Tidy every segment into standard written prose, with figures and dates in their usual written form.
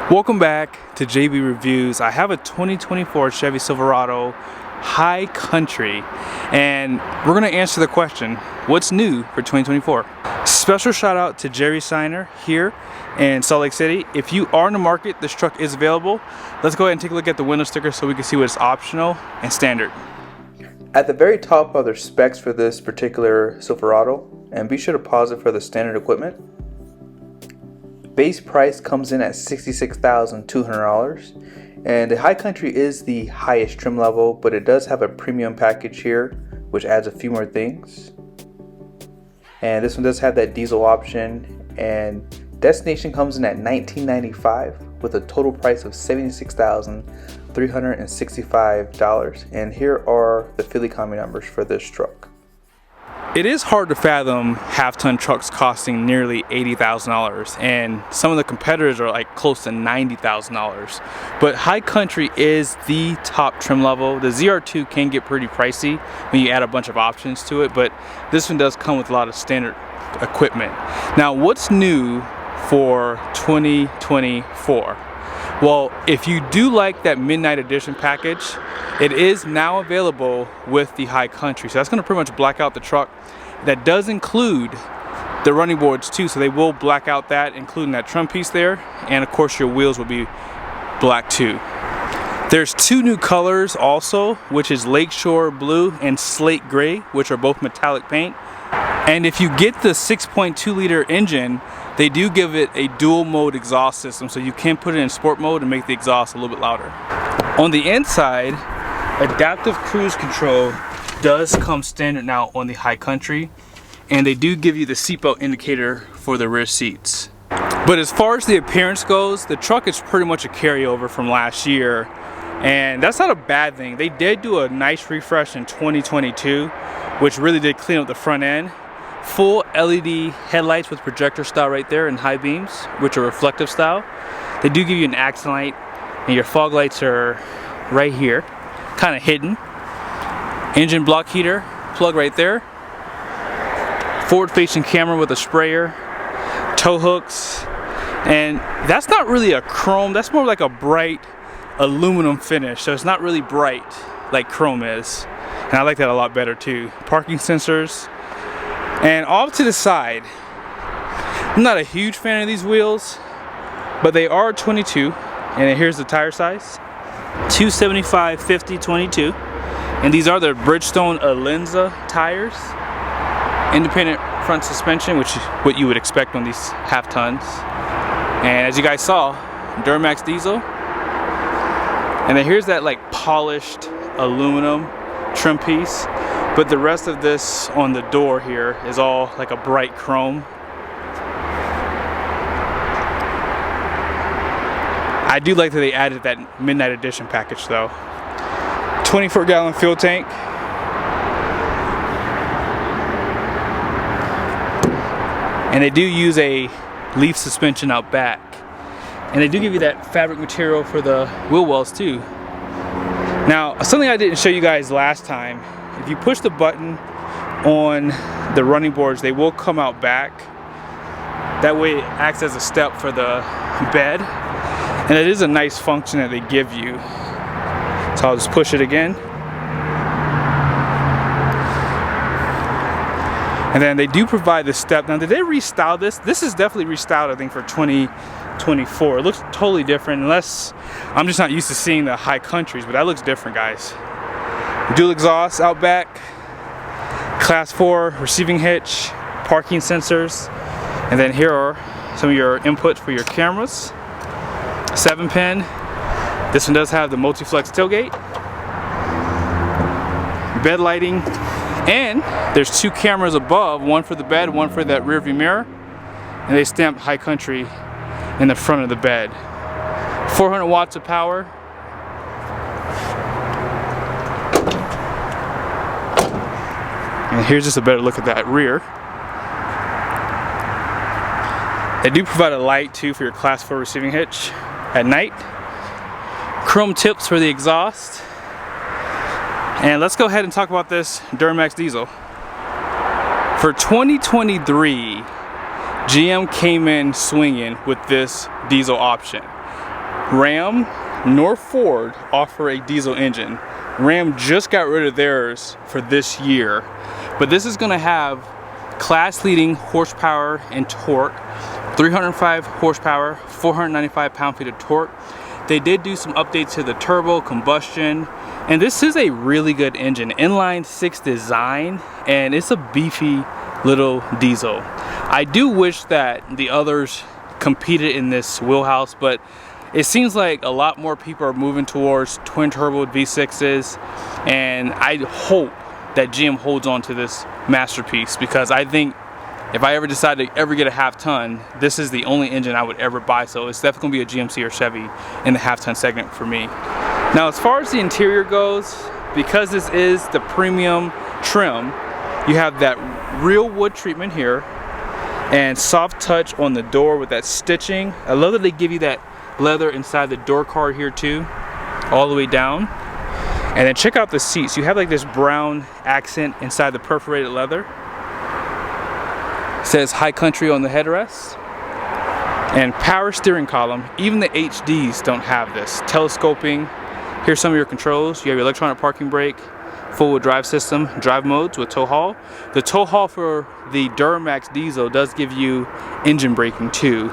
Welcome back to JB Reviews. I have a 2024 Chevy Silverado High Country, and we're going to answer the question, what's new for 2024? Special shout out to Jerry Seiner here in Salt Lake City. If you are in the market, this truck is available. Let's go ahead and take a look at the window sticker so we can see what's optional and standard. At the very top are the specs for this particular Silverado, and be sure to pause it for the standard equipment. Base price comes in at $66,200, and the High Country is the highest trim level, but it does have a premium package here which adds a few more things. And this one does have that diesel option, and destination comes in at $1995 with a total price of $76,365. And here are the Philly Commie numbers for this truck. It is hard to fathom half-ton trucks costing nearly $80,000, and some of the competitors are like close to $90,000. But High Country is the top trim level. The ZR2 can get pretty pricey when you add a bunch of options to it, but this one does come with a lot of standard equipment. Now, what's new for 2024? Well, if you do like that Midnight Edition package, it is now available with the High Country. So that's going to pretty much black out the truck. That does include the running boards too, so they will black out that, including that trim piece there, and of course your wheels will be black too. There's two new colors also, which is Lakeshore Blue and Slate Gray, which are both metallic paint. And if you get the 6.2 liter engine, they do give it a dual mode exhaust system, so you can put it in sport mode and make the exhaust a little bit louder. On the inside, adaptive cruise control does come standard now on the High Country, and they do give you the seatbelt indicator for the rear seats. But as far as the appearance goes, the truck is pretty much a carryover from last year, and that's not a bad thing. They did do a nice refresh in 2022, which really did clean up the front end. Full LED headlights with projector style right there and high beams, which are reflective style. They do give you an accent light, and your fog lights are right here, kind of hidden. Engine block heater plug right there. Forward facing camera with a sprayer, tow hooks, and that's not really a chrome, that's more like a bright aluminum finish, so it's not really bright like chrome is, and I like that a lot better too. Parking sensors. And off to the side, I'm not a huge fan of these wheels, but they are 22, and here's the tire size, 275, 50, 22. And these are the Bridgestone Alenza tires. Independent front suspension, which is what you would expect on these half tons. And as you guys saw, Duramax diesel. And then here's that like polished aluminum trim piece. But the rest of this on the door here is all like a bright chrome. I do like that they added that Midnight Edition package though. 24-gallon fuel tank. And they do use a leaf suspension out back. And they do give you that fabric material for the wheel wells too. Now, something I didn't show you guys last time, if you push the button on the running boards, they will come out back. That way it acts as a step for the bed. And it is a nice function that they give you. So I'll just push it again. And then they do provide the step. Now, did they restyle this? This is definitely restyled, I think, for 2024. It looks totally different, unless I'm just not used to seeing the High Countries, but that looks different, guys. Dual exhaust out back, class 4 receiving hitch, parking sensors, and then here are some of your inputs for your cameras. 7-pin. This one does have the multi-flex tailgate, bed lighting, and there's two cameras above, one for the bed, one for that rear view mirror, and they stamped High Country in the front of the bed. 400 watts of power. And here's just a better look at that rear. They do provide a light too for your class 4 receiving hitch at night. Chrome tips for the exhaust. And let's go ahead and talk about this Duramax diesel. For 2023, GM came in swinging with this diesel option. Ram nor Ford offer a diesel engine. Ram just got rid of theirs for this year, but this is going to have class-leading horsepower and torque, 305 horsepower, 495 pound-feet of torque. They did do some updates to the turbo, combustion, and this is a really good engine. Inline 6 design, and it's a beefy little diesel. I do wish that the others competed in this wheelhouse, but it seems like a lot more people are moving towards twin turbo V6s, and I hope that GM holds on to this masterpiece, because I think if I ever decide to ever get a half-ton, this is the only engine I would ever buy. So it's definitely gonna be a GMC or Chevy in the half-ton segment for me. Now, as far as the interior goes, because this is the premium trim, you have that real wood treatment here and soft touch on the door with that stitching. I love that they give you that leather inside the door card here too, all the way down. And then check out the seats. You have like this brown accent inside the perforated leather. It says High Country on the headrest. And power steering column. Even the HDs don't have this. Telescoping. Here's some of your controls. You have your electronic parking brake, four-wheel drive system, drive modes with tow haul. The tow haul for the Duramax diesel does give you engine braking too.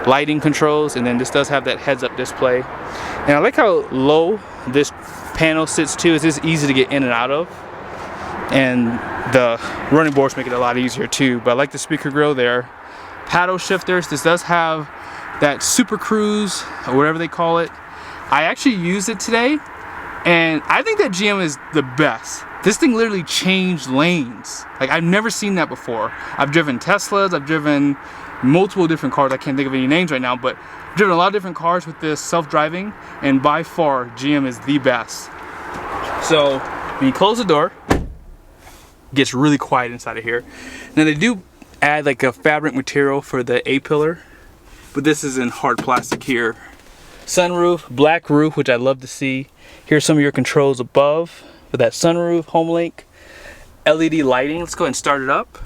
Lighting controls, and then this does have that heads-up display. And I like how low this panel sits too. It's just easy to get in and out of, and the running boards make it a lot easier too. But I like the speaker grill there. Paddle shifters. This does have that Super Cruise or whatever they call it. I actually used it today, and I think that GM is the best. This thing literally changed lanes. Like, I've never seen that before. I've driven Teslas, I've driven multiple different cars. I can't think of any names right now, but I've driven a lot of different cars with this self-driving, and by far GM is the best. So when you close the door, it gets really quiet inside of here. Now they do add like a fabric material for the A-pillar, but this is in hard plastic here. Sunroof, black roof, which I love to see. Here's some of your controls above for that sunroof, home link, LED lighting. Let's go ahead and start it up.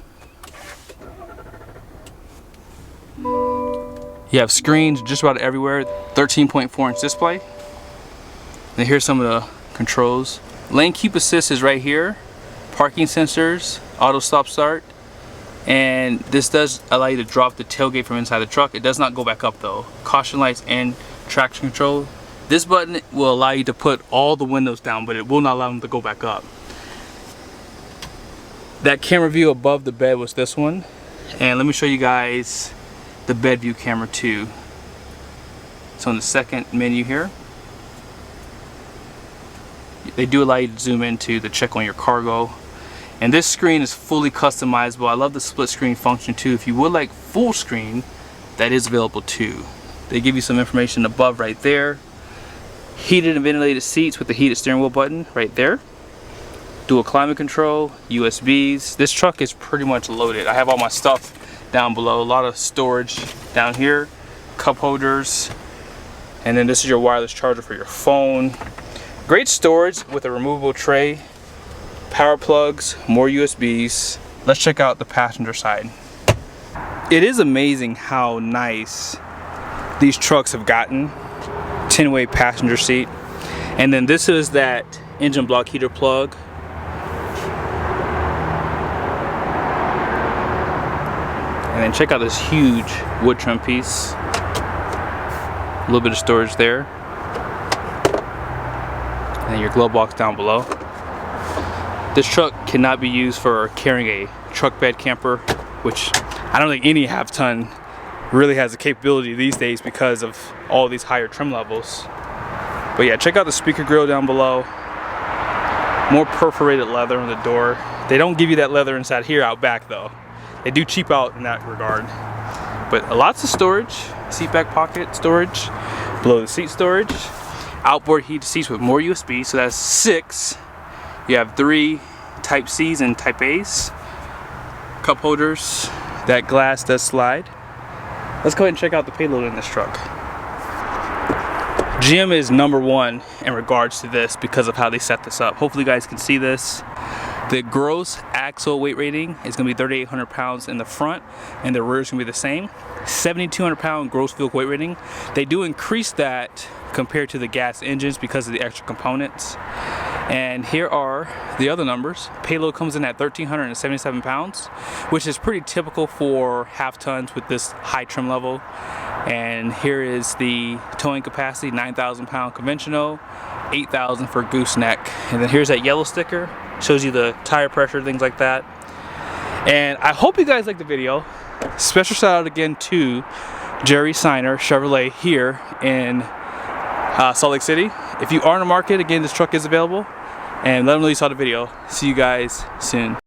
You have screens just about everywhere, 13.4-inch display. And here's some of the controls. Lane keep assist is right here. Parking sensors, auto stop start. And this does allow you to drop the tailgate from inside the truck. It does not go back up though. Caution lights and traction control. This button will allow you to put all the windows down, but it will not allow them to go back up. That camera view above the bed was this one. And let me show you guys the bed view camera too. So in the second menu here, they do allow you to zoom into to check on your cargo. And this screen is fully customizable. I love the split screen function too. If you would like full screen, that is available too. They give you some information above right there. Heated and ventilated seats with the heated steering wheel button right there. Dual climate control, USBs. This truck is pretty much loaded. I have all my stuff down below. A lot of storage down here. Cup holders. And then this is your wireless charger for your phone. Great storage with a removable tray. Power plugs, more USBs. Let's check out the passenger side. It is amazing how nice these trucks have gotten. 10-way passenger seat. And then this is that engine block heater plug. And then check out this huge wood trim piece. A little bit of storage there. And then your glove box down below. This truck cannot be used for carrying a truck bed camper, which I don't think any half-ton really has the capability these days because of all these higher trim levels. But yeah, check out the speaker grill down below. More perforated leather on the door. They don't give you that leather inside here out back though. They do cheap out in that regard. But lots of storage. Seat back pocket storage. Below the seat storage. Outboard heated seats with more USB, so that's 6. You have 3 Type C's and Type A's. Cup holders. That glass does slide. Let's go ahead and check out the payload in this truck. GM is #1 in regards to this because of how they set this up. Hopefully you guys can see this. The gross axle weight rating is going to be 3,800 pounds in the front, and the rear is going to be the same. 7,200 pound gross vehicle weight rating. They do increase that compared to the gas engines because of the extra components. And here are the other numbers. Payload comes in at 1,377 pounds, which is pretty typical for half tons with this high trim level. And here is the towing capacity, 9,000 pound conventional, 8,000 for gooseneck. And then here's that yellow sticker, shows you the tire pressure, things like that. And I hope you guys liked the video. Special shout out again to Jerry Seiner Chevrolet here in Salt Lake City. If you are in the market, again, this truck is available. And let them know you saw the video. See you guys soon.